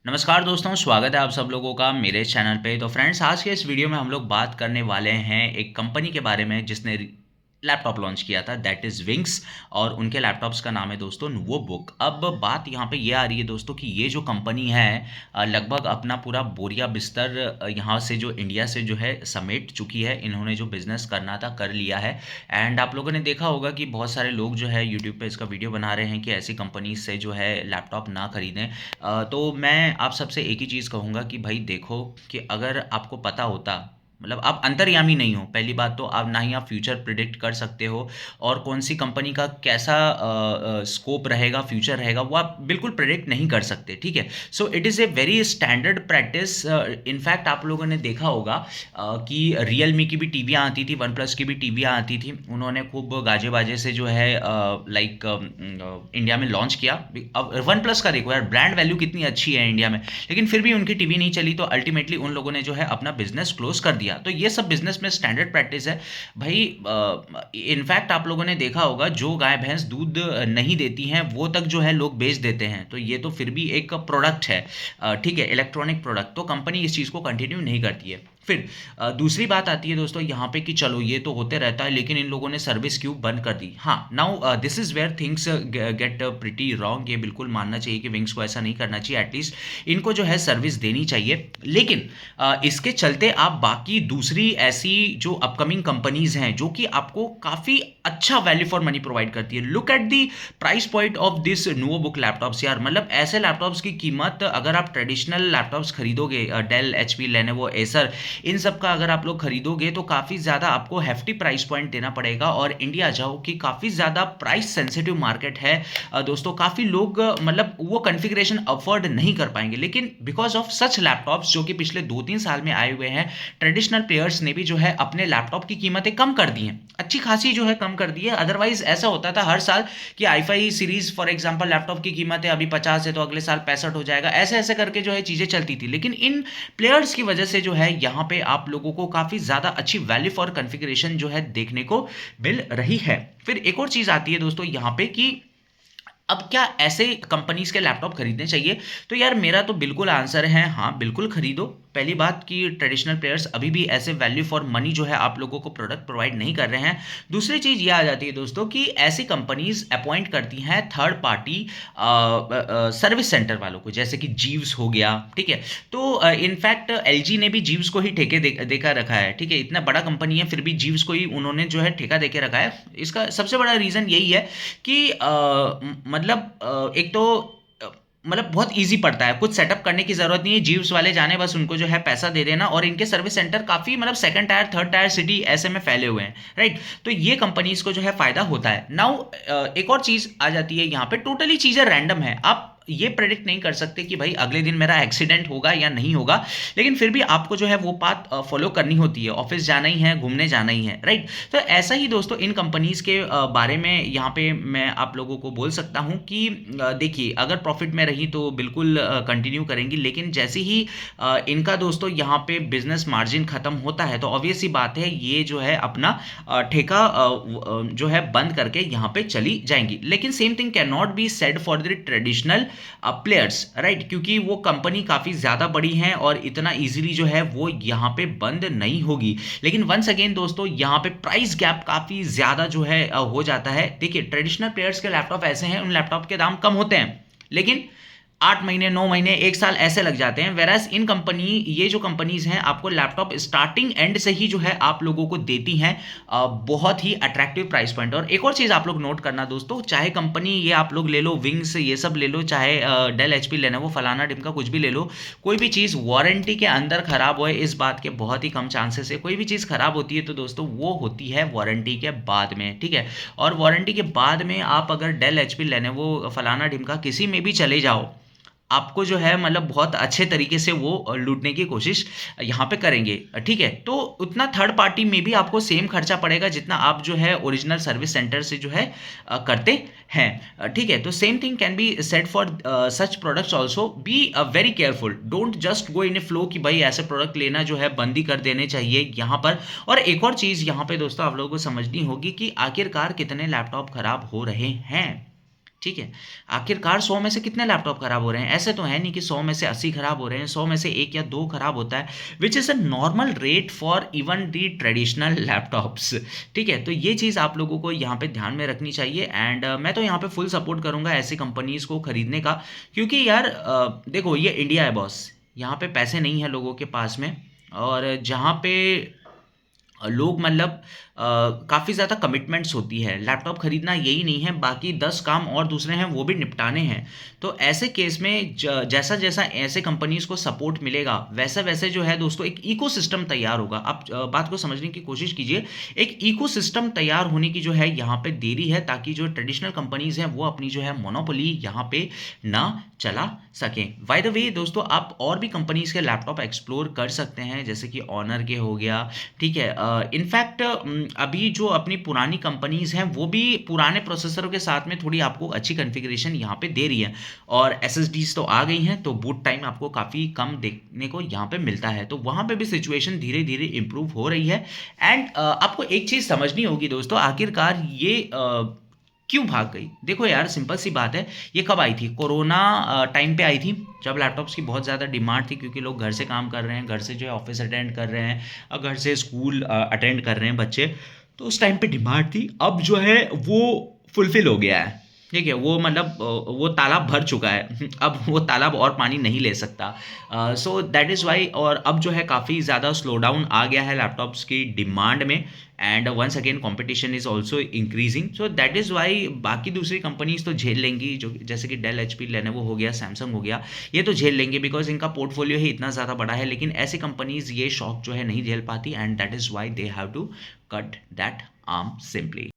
नमस्कार दोस्तों, स्वागत है आप सब लोगों का मेरे चैनल पे। तो फ्रेंड्स, आज के इस वीडियो में हम लोग बात करने वाले हैं एक कंपनी के बारे में जिसने लैपटॉप लॉन्च किया था, दैट इज़ विंग्स। और उनके लैपटॉप्स का नाम है दोस्तों नूवो बुक। अब बात यहाँ पे ये आ रही है दोस्तों कि ये जो कंपनी है लगभग अपना पूरा बोरिया बिस्तर यहाँ से जो इंडिया से जो है समेट चुकी है। इन्होंने जो बिज़नेस करना था कर लिया है। एंड आप लोगों ने देखा होगा कि बहुत सारे लोग जो है यूट्यूब पे इसका वीडियो बना रहे हैं कि ऐसी कंपनी से जो है लैपटॉप ना खरीदें। तो मैं आप सबसे एक ही चीज़ कहूँगा कि भाई देखो कि अगर आपको पता होता, मतलब आप अंतर्यामी नहीं हो। पहली बात तो आप ना ही आप फ्यूचर प्रिडिक्ट कर सकते हो और कौन सी कंपनी का कैसा स्कोप रहेगा, फ्यूचर रहेगा, वो आप बिल्कुल प्रिडिक्ट नहीं कर सकते। ठीक है, so it is a very standard practice. In fact आप लोगों ने देखा होगा कि रियलमी की भी टीवियाँ आती थी, वन प्लस की भी टीवियाँ आती थी। उन्होंने खूब गाजे बाजे से जो है लाइक इंडिया में लॉन्च किया। अब वन प्लस का देखो यार, ब्रांड वैल्यू कितनी अच्छी है इंडिया में, लेकिन फिर भी उनकी टीवी नहीं चली। तो अल्टीमेटली उन लोगों ने जो है अपना बिजनेस क्लोज कर दिया। तो ये सब बिजनेस में स्टैंडर्ड प्रैक्टिस है भाई। इनफैक्ट आप लोगों ने देखा होगा जो गाय भैंस दूध नहीं देती हैं वो तक जो है लोग बेच देते हैं। तो ये तो फिर भी एक प्रोडक्ट है, ठीक है, इलेक्ट्रॉनिक प्रोडक्ट। तो कंपनी इस चीज़ को कंटिन्यू नहीं करती है। फिर दूसरी बात आती है दोस्तों यहाँ पे कि चलो ये तो होते रहता है, लेकिन इन लोगों ने सर्विस क्यों बंद कर दी। हाँ, now this is where things get pretty wrong. ये बिल्कुल मानना चाहिए कि विंग्स को ऐसा नहीं करना चाहिए। एटलीस्ट इनको जो है सर्विस देनी चाहिए। लेकिन इसके चलते आप बाकी दूसरी ऐसी जो अपकमिंग कंपनीज हैं जो कि आपको काफ़ी अच्छा वैल्यू फॉर मनी प्रोवाइड करती है। Look at the price point of this nouveau book laptops यार। मतलब ऐसे लैपटॉप्स की कीमत, अगर आप ट्रेडिशनल लैपटॉप्स खरीदोगे, डेल, एचपी, लेनोवो, एसर, इन सब का अगर आप लोग खरीदोगे तो काफ़ी ज़्यादा आपको हेफ्टी प्राइस पॉइंट देना पड़ेगा। और इंडिया जाओ कि काफ़ी ज़्यादा प्राइस सेंसिटिव मार्केट है दोस्तों। काफ़ी लोग मतलब वो कॉन्फ़िगरेशन अफोर्ड नहीं कर पाएंगे। लेकिन बिकॉज ऑफ सच लैपटॉप्स जो कि पिछले 2-3 साल में आए हुए हैं, ट्रेडिशनल प्लेयर्स ने भी जो है अपने लैपटॉप की कीमतें कम कर दी हैं, अच्छी खासी जो है कम कर दी है। अदरवाइज ऐसा होता था हर साल कि i5 series for example laptop की कीमतें अभी 50 है तो अगले साल 65 हो जाएगा, ऐसे ऐसे करके जो है चीज़ें चलती थी। लेकिन इन प्लेयर्स की वजह से जो है यहाँ पे आप लोगों को काफ़ी ज़्यादा अच्छी वैल्यू फॉर कॉन्फ़िगरेशन जो है देखने को मिल रही है। फिर एक और चीज़ आती है दोस्तों यहाँ पे कि अब क्या ऐसे कंपनीज के लैपटॉप खरीदने चाहिए। तो यार मेरा तो बिल्कुल आंसर है हाँ, बिल्कुल खरीदो। पहली बात कि ट्रेडिशनल प्लेयर्स अभी भी ऐसे वैल्यू फॉर मनी जो है आप लोगों को प्रोडक्ट प्रोवाइड नहीं कर रहे हैं। दूसरी चीज़ ये आ जाती है दोस्तों कि ऐसी कंपनीज अपॉइंट करती हैं थर्ड पार्टी सर्विस सेंटर वालों को, जैसे कि जीव्स हो गया। ठीक है, तो इनफैक्ट एलजी ने भी जीव्स को ही ठेके देकर रखा है। ठीक है, इतना बड़ा कंपनी है फिर भी जीव्स को ही उन्होंने जो है ठेका देके रखा है। इसका सबसे बड़ा रीज़न यही है कि मतलब एक तो मतलब बहुत इजी पड़ता है, कुछ सेटअप करने की जरूरत नहीं है। जीव्स वाले जाने बस उनको जो है पैसा दे देना। और इनके सर्विस सेंटर काफ़ी मतलब second tier third tier city ऐसे में फैले हुए हैं, राइट। तो ये कंपनीज को जो है फायदा होता है। नाउ एक और चीज़ आ जाती है यहाँ पे, टोटली चीज़ें रैंडम है। आप ये प्रेडिक्ट नहीं कर सकते कि भाई अगले दिन मेरा एक्सीडेंट होगा या नहीं होगा। लेकिन फिर भी आपको जो है वो पाथ फॉलो करनी होती है। ऑफिस जाना ही है, घूमने जाना ही है, राइट। तो ऐसा ही दोस्तों इन कंपनीज के बारे में यहाँ पे मैं आप लोगों को बोल सकता हूँ कि देखिए अगर प्रॉफिट में रही तो बिल्कुल कंटिन्यू करेंगी। लेकिन जैसे ही इनका दोस्तों यहाँ पे बिजनेस मार्जिन खत्म होता है तो ऑब्वियस सी बात है ये जो है अपना ठेका जो है बंद करके यहाँ पे चली जाएंगी। लेकिन same thing can not be said for the traditional players, right, क्योंकि वो कंपनी काफ़ी ज़्यादा बड़ी है और इतना इजीली जो है वो यहाँ पे बंद नहीं होगी। लेकिन वंस अगेन दोस्तों यहाँ पे प्राइस गैप काफ़ी ज़्यादा जो है हो जाता है। देखिए ट्रेडिशनल प्लेयर्स के लैपटॉप ऐसे हैं, उन लैपटॉप के दाम कम होते हैं लेकिन 8 महीने 9 महीने 1 साल ऐसे लग जाते हैं। वेराज इन कंपनी, ये जो कंपनीज हैं आपको लैपटॉप स्टार्टिंग एंड से ही जो है आप लोगों को देती हैं बहुत ही अट्रैक्टिव प्राइस पॉइंट। और एक और चीज़ आप लोग नोट करना दोस्तों, चाहे कंपनी ये आप लोग ले लो, विंग्स ये सब ले लो, चाहे डेल, एचपी, लेनोवो, फलाना ढिमका कुछ भी ले लो, कोई भी चीज़ वारंटी के अंदर खराब हो, इस बात के बहुत ही कम चांसेस है। कोई भी चीज़ खराब होती है तो दोस्तों वो होती है वारंटी के बाद में, ठीक है। और वारंटी के बाद में आप अगर डेल, एचपी, लेनोवो, फलाना ढिमका किसी में भी चले जाओ, आपको जो है मतलब बहुत अच्छे तरीके से वो लूटने की कोशिश यहाँ पे करेंगे, ठीक है। तो उतना थर्ड पार्टी में भी आपको सेम खर्चा पड़ेगा जितना आप जो है ओरिजिनल सर्विस सेंटर से जो है करते हैं, ठीक है। तो same thing can be said for such products also. Be very careful, don't just go in A flow कि भाई ऐसे प्रोडक्ट लेना जो है बंद ही कर देने चाहिए यहाँ पर। और एक और चीज़ यहाँ पे दोस्तों आप लोगों को समझनी होगी कि आखिरकार कितने लैपटॉप खराब हो रहे हैं, ठीक है। आखिरकार 100 में से कितने लैपटॉप खराब हो रहे हैं? ऐसे तो है नहीं कि 100 में से 80 खराब हो रहे हैं, 100 में से 1 या 2 खराब होता है, which is a normal rate for even the traditional laptops. ठीक है, तो ये चीज़ आप लोगों को यहाँ पे ध्यान में रखनी चाहिए एंड मैं तो यहाँ पे फुल सपोर्ट करूँगा ऐसी कंपनीज़ को खरीदने का, क्योंकि यार देखो ये इंडिया है बॉस, यहाँ पे पैसे नहीं है लोगों के पास में, और जहाँ पे लोग मतलब काफ़ी ज़्यादा कमिटमेंट्स होती है। लैपटॉप खरीदना यही नहीं है, बाकी 10 काम और दूसरे हैं वो भी निपटाने हैं। तो ऐसे केस में जैसा-जैसा ऐसे कंपनीज़ को सपोर्ट मिलेगा, वैसे-वैसे जो है दोस्तों एक इकोसिस्टम तैयार होगा। आप बात को समझने की कोशिश कीजिए, एक इकोसिस्टम तैयार होने की जो है यहाँ पे देरी है, ताकि जो ट्रेडिशनल कंपनीज़ हैं वो अपनी जो है मोनोपोली यहाँ पे ना चला सकें। बाय द वे दोस्तों, आप और भी कंपनीज़ के लैपटॉप एक्सप्लोर कर सकते हैं, जैसे कि ऑनर के हो गया, ठीक है। इनफैक्ट अभी जो अपनी पुरानी कंपनीज़ हैं वो भी पुराने प्रोसेसरों के साथ में थोड़ी आपको अच्छी कॉन्फ़िगरेशन यहाँ पे दे रही है, और एसएसडीज़ तो आ गई हैं, तो बूट टाइम आपको काफ़ी कम देखने को यहाँ पे मिलता है। तो वहाँ पे भी सिचुएशन धीरे-धीरे इम्प्रूव हो रही है एंड आपको एक चीज़ समझनी होगी दोस्तों, आखिरकार ये क्यों भाग गई? देखो यार सिंपल सी बात है, ये कब आई थी? कोरोना टाइम पे आई थी, जब लैपटॉप्स की बहुत ज़्यादा डिमांड थी, क्योंकि लोग घर से काम कर रहे हैं, घर से जो है ऑफ़िस अटेंड कर रहे हैं, घर से स्कूल अटेंड कर रहे हैं बच्चे, तो उस टाइम पे डिमांड थी। अब जो है वो फुलफ़िल हो गया है, ठीक है? वो मतलब वो तालाब भर चुका है अब वो तालाब और पानी नहीं ले सकता। सो दैट इज़ व्हाई, और अब जो है काफ़ी ज़्यादा स्लो डाउन आ गया है लैपटॉप्स की डिमांड में, and once again competition is also increasing. So that is why बाकी दूसरी कंपनीज़ तो झेल लेंगी, जो जैसे कि डेल, एचपी, लेनोवो हो गया, सैमसंग हो गया, ये तो झेल लेंगे बिकॉज़ इनका पोर्टफोलियो ही इतना ज़्यादा बड़ा है। लेकिन ऐसी कंपनीज़ ये शॉक जो है नहीं झेल पाती, and that is why they have to cut that arm simply.